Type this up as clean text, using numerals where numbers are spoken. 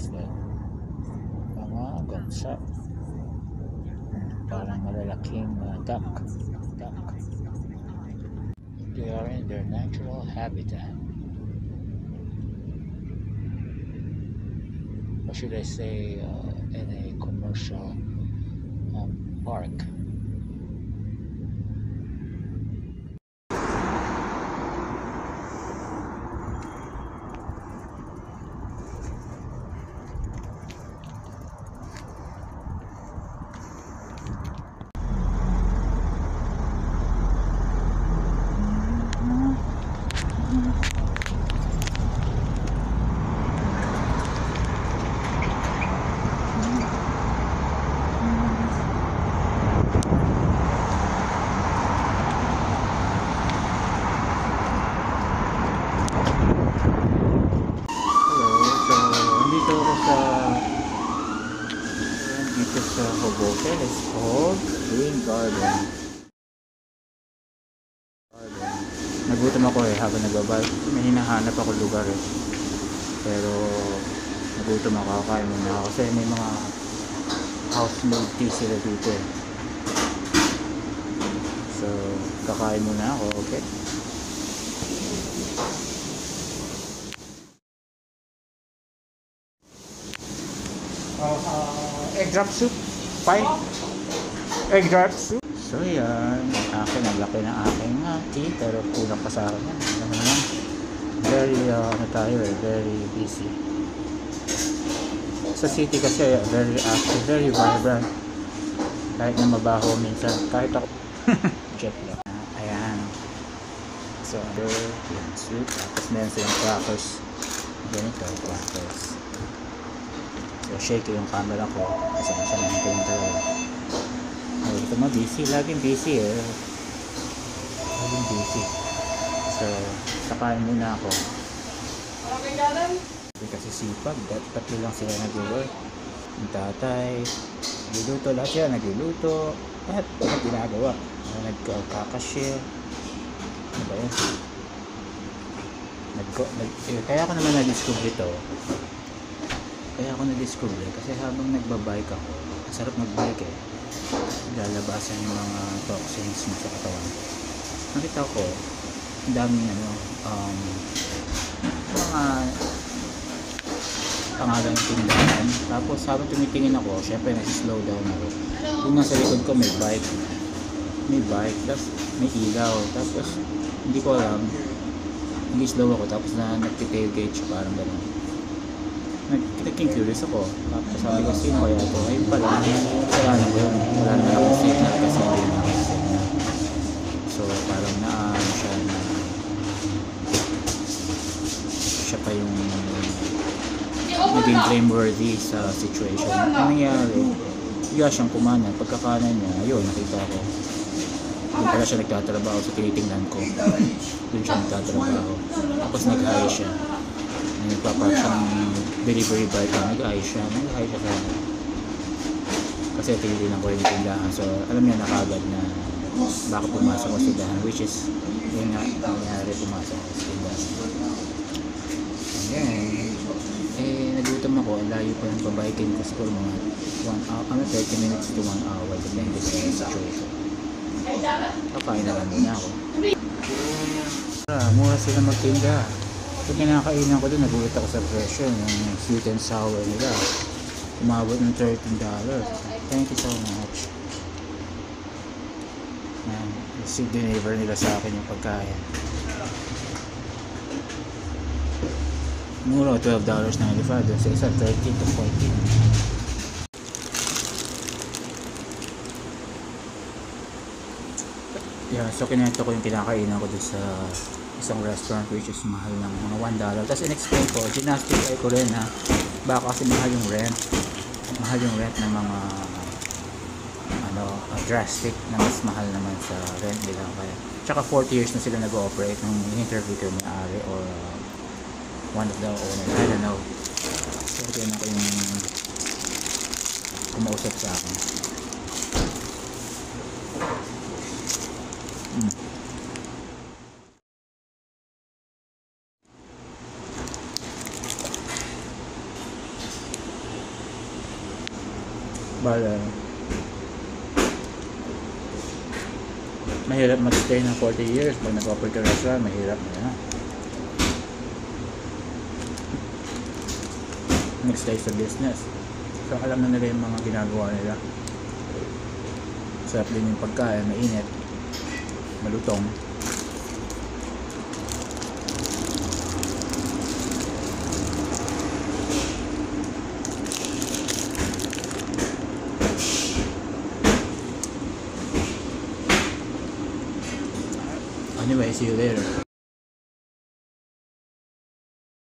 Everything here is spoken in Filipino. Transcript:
isda. Mga gansa. Parang malalaking duck. They are in their natural habitat. Or should I say in a commercial park. Dito sa Hoboken is called Green Garden. Nagutom ako habang nagbabike. May hinahanap ako lugar pero nagutom ako, kakain muna ako kasi may mga house-made tea sila dito so kakain muna ako. Okay, egg drop soup, pie, egg drop soup. So yan, akin ang laki ng aking tea pero kulang pa sa akin yan. Very very busy sa city kasi, very active, very vibrant, kahit na mabaho minsan, kahit ako jet lang. Ayan, so yung soup, tapos meron silang crackers, ganito crackers. So shaky yung camera ko kasi siya naman ko yung talaga. Ay, ito busy, laging busy laging busy. So kakain muna ako kasi sipag, tatlo lang sila nag-work. Yung tatay nagluluto, lahat sila nagluluto, lahat ginagawa, nagkakashare. Ano ba yun? Kaya ako naman na-discover ito. Kaya ako na-discover kasi habang nagbabike ako, masarap magbike lalabasan yung mga toxins mo sa katawan. Nakita ko ang daming mga pangalan ng tindahan. Tapos habang tumitingin ako, syempre nasi-slow down ako. Yung nasa likod ko may bike, tapos may ilaw, tapos hindi ko alam, hindi slow ako, tapos nagti-tailgate siya, parang gano'n. Naging curious ako, tapos sabi ko, sino kaya ito? Ayun pala, wala na akong signal kasi hindi na akong signal. So parang siya pa yung naging blameworthy sa situation. Ang nangyari, bigla siyang kumanan, pagkakanan niya, ayun, nakita ko doon pala siya nagtatrabaho, so tinitingnan ko doon siya nagtatrabaho, tapos nag-hi siya, nagpapark siya ng delivery bike, nag-hi siya sa akin kasi tinitingnan ko yung tindahan. So alam niya na kagad na baka pumasok ko sa tindahan, which is yun nga nangyari, pumasok ko sa tindahan. Ayan, nagutom ako, ang layo pa ng pabiking ko, siguro mga 30 minutes to 1 hour, depende sa situation. Kakain na lang muna ako. Mura sila magtinda. Pag kinakainan ko doon, nagulat ako sa presyo ng sweet and sour nila. Umabot ng $13. Thank you so much. Dineliver nila sa akin yung pagkain. Mura, $12.95. Doon sa isa, 30 to 40. Yeah, so kinento ko yung kinakainan ko dun sa isang restaurant which is mahal ng mga $1. Tapos in-explain ko, ginastify ko rin na baka kasi mahal yung rent ng mga drastic na mas mahal naman sa rent nila. Kaya tsaka 40 years na sila nag-ooperate nung interview ko yung may-ari or one of the owner, I don't know. So yun ako yung kumausap sa akin. Bala, mahirap mag-stay ng 40 years pag nag-operate ka restaurant, mahirap na. Nag-stay sa business. So alam na nila yung mga ginagawa nila. Sarap din yung pagkain, mainit, malutong. Anyway, see you later.